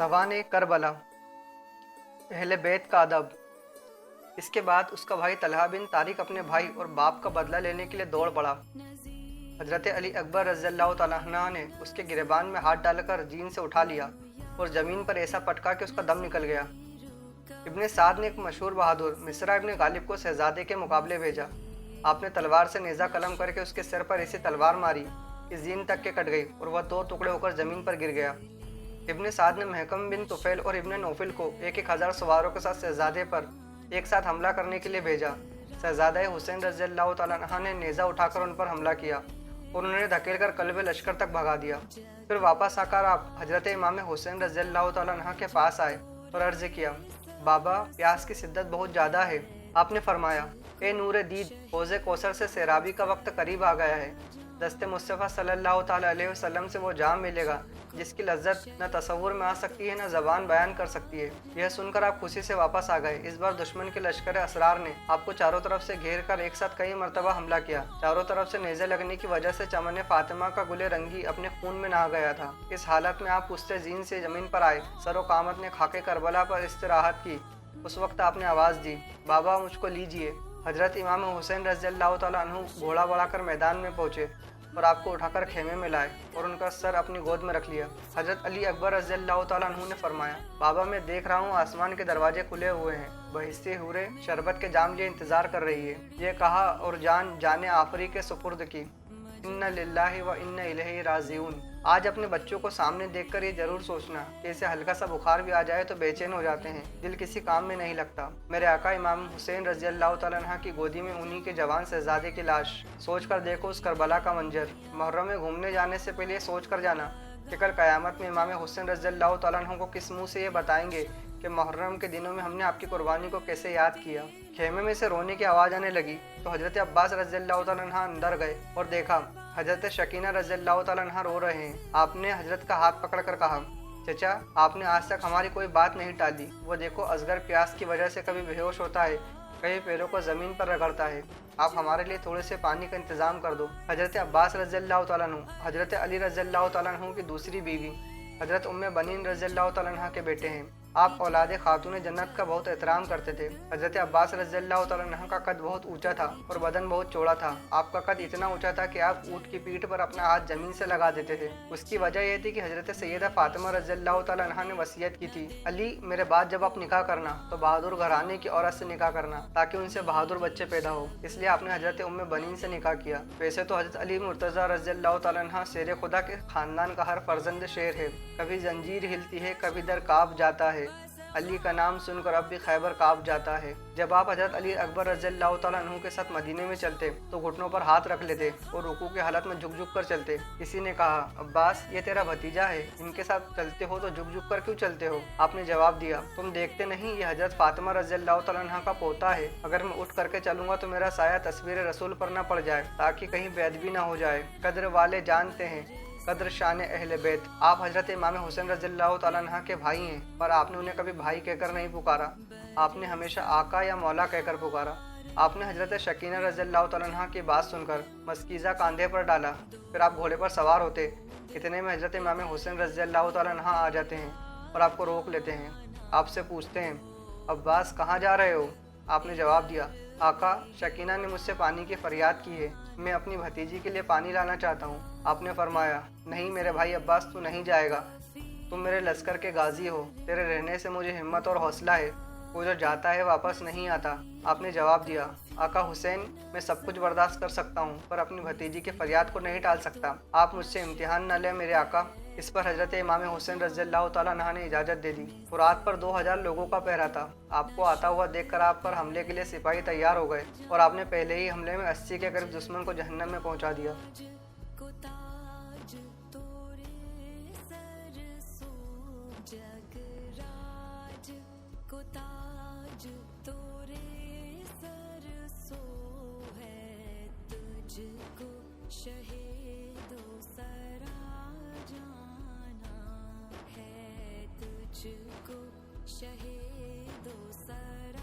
सवाने Karbala. अहले बैत का अदब। इसके बाद उसका भाई तलहा बिन तारिक अपने भाई और बाप का बदला लेने के लिए दौड़ पड़ा। हजरत अली अकबर रज़ियल्लाहु तआला अन्हु ने उसके गिरेबान में हाथ डालकर जीन से उठा लिया और ज़मीन पर ऐसा पटका कि उसका दम निकल गया। इब्ने साद ने एक मशहूर बहादुर मिस्रा इब्ने गालिब को शहजादे के मुकाबले भेजा। आपने तलवार से नेज़ा कलम करके उसके सिर पर ऐसी तलवार मारी कि जीन तक के कट गई और वह दो टुकड़े होकर ज़मीन पर गिर गया। इब्ने साद ने महकम बिन तुफैल और इब्ने नौफिल को एक एक हज़ार सवारों के साथ शहजादे पर एक साथ हमला करने के लिए भेजा। शहजादा हुसैन रज़ियल्लाहु तआला अन्हु ने नेज़ा उठाकर उन पर हमला किया और उन्हें धकेल कर कल्ब लश्कर तक भगा दिया। फिर वापस आकर आप हजरत इमाम हुसैन रज़ियल्लाहु तआला अन्हु के पास आए और अर्ज़ किया, बाबा प्यास की शिद्दत बहुत ज़्यादा है। आपने फरमाया, ए नूर दीद, हौज़े कौसर से सैराबी का वक्त करीब आ गया है। दस्ते मुस्तफ़ा सल्लल्लाहु ताला अलैहि वसल्लम से वो जाम मिलेगा जिसकी लज्जत न तसव्वुर में आ सकती है न ज़बान बयान कर सकती है। यह सुनकर आप खुशी से वापस आ गए। इस बार दुश्मन के लश्कर असरार ने आपको चारों तरफ से घेर कर एक साथ कई मरतबा हमला किया। चारों तरफ से नेज़े लगने की वजह से चमन फातिमा का गुले रंगी अपने खून में नहा गया था। इस हालत में आप पुश्ते जीन से ज़मीन पर आए। सरो कामत ने खाके करबला पर इस्तराहत की। उस वक्त आपने आवाज़ दी, बाबा मुझको लीजिए। हजरत इमाम हुसैन रज़ियल्लाहु तआला अन्हु घोड़ा बढ़ाकर मैदान में पहुँचे और आपको उठाकर खेमे में लाए और उनका सर अपनी गोद में रख लिया। हजरत अली अकबर रज़ियल्लाहु तआला अन्हु ने फरमाया, बाबा मैं देख रहा हूँ आसमान के दरवाजे खुले हुए हैं, बहिश्ते हुरे शरबत के जाम लिए इंतज़ार कर रही है। ये कहा और जान जाने आफरी के सुपुर्द की। इन्ना लिल्लाहि व इन्ना इलैहि राजिऊन। आज अपने बच्चों को सामने देखकर ये जरूर सोचना कि इसे हल्का सा बुखार भी आ जाए तो बेचैन हो जाते हैं, दिल किसी काम में नहीं लगता। मेरे आका इमाम हुसैन रज़ियल्लाहु तआला अन्हु की गोदी में उन्हीं के जवान शहजादे की लाश। सोच कर देखो उस करबला का मंजर। मुहर्रम में घूमने जाने से पहले ये सोच कर जाना कि कल क़यामत में इमाम हुसैन रज़ियल्लाहु तआला अन्हु को किस मुँह से ये बताएंगे कि मुहर्रम के दिनों में हमने आपकी कुर्बानी को कैसे याद किया। खेमे में से रोने की आवाज़ आने लगी तो हजरत अब्बास रज़ियल्लाहु तआला अन्हु अंदर गए और देखा हजरत शकीना रज़ियल्लाहु तआला अन्हा रो रहे हैं। आपने हजरत का हाथ पकड़ कर कहा, चचा आपने आज तक हमारी कोई बात नहीं टाली। वो देखो असगर प्यास की वजह से कभी बेहोश होता है, कभी पैरों को ज़मीन पर रगड़ता है। आप हमारे लिए थोड़े से पानी का इंतज़ाम कर दो। हजरत अब्बास रज़ियल्लाहु तआला अन्हु हजरत अली रज़ियल्लाहु तआला अन्हु की दूसरी बीवी हजरत उम्मे बनीन रज़ियल्लाहु तआला अन्हा के बेटे हैं। आप औलाद खातून जन्नत का बहुत एहतराम करते थे। हजरत अब्बास रज़ियल्लाहु तआला अन्हु का कद बहुत ऊंचा था और बदन बहुत चौड़ा था। आपका कद इतना ऊंचा था कि आप ऊँट की पीठ पर अपना हाथ जमीन से लगा देते थे। उसकी वजह यह थी कि हजरत सैयदा फातिमा रज़ियल्लाहु तआला अन्हा ने वसीयत की थी, अली मेरे बाद जब आप निकाह करना तो बहादुर घराने की औरत से निकाह करना ताकि उनसे बहादुर बच्चे पैदा हो। इसलिए आपने हजरत उम्मे बनीन से निकाह किया। वैसे तो हजरत अली मुर्तज़ा रज़ियल्लाहु तआला अन्हा शेर खुदा के खानदान का हर फर्जंद शेर है। कभी जंजीर हिलती है, कभी दर काँप जाता है, अली का नाम सुनकर अब भी खैबर काँप जाता है। जब आप हजरत अली अकबर रज़ियल्लाहु तआला अन्हु के साथ मदीने में चलते तो घुटनों पर हाथ रख लेते और रुकू की हालत में झुक झुक कर चलते। किसी ने कहा, अब्बास ये तेरा भतीजा है, इनके साथ चलते हो तो झुक झुक कर क्यों चलते हो? आपने जवाब दिया, तुम देखते नहीं ये हजरत फातिमा रज़ियल्लाहु तआला अन्हा का पोता है। अगर मैं उठ करके चलूंगा तो मेरा साया तस्वीर रसूल पर न पड़ जाए ताकि कहीं बेअदबी ना हो जाए। कद्र वाले जानते हैं कद्र शान अहले बैत। आप हजरत इमाम हुसैन रज़ियल्लाहु तआला अन्हु के भाई हैं, पर आपने उन्हें कभी भाई कहकर नहीं पुकारा। आपने हमेशा आका या मौला कहकर पुकारा। आपने हजरत शकीना रज़ियल्लाहु तआला अन्हा की बात सुनकर मस्कीज़ा कांधे पर डाला। फिर आप घोड़े पर सवार होते। इतने में हजरत इमाम हुसैन रज़ियल्लाहु तआला अन्हा आ जाते हैं और आपको रोक लेते हैं। आपसे पूछते हैं, अब्बास कहाँ जा रहे हो? आपने जवाब दिया, आका शकीना ने मुझसे पानी की फरियाद की है, मैं अपनी भतीजी के लिए पानी लाना चाहता हूँ। आपने फरमाया, नहीं मेरे भाई अब्बास तू नहीं जाएगा, तुम मेरे लश्कर के गाजी हो, तेरे रहने से मुझे हिम्मत और हौसला है, वो जो जाता है वापस नहीं आता। आपने जवाब दिया, आका हुसैन मैं सब कुछ बर्दाश्त कर सकता हूँ पर अपनी भतीजी की फरियाद को नहीं टाल सकता। आप मुझसे इम्तिहान न लें मेरे आका। इस पर हजरत इमाम हुसैन रज़ियल्लाहु तआला अन्हु ने इजाज़त दे दी। फुरात पर 2000 लोगों का पहरा था। आपको आता हुआ देखकर आप पर हमले के लिए सिपाही तैयार हो गए और आपने पहले ही हमले में 80 के करीब दुश्मन को जहन्नम में पहुंचा दिया। शहीदो सरा जाना है तुझको शहीदो सरा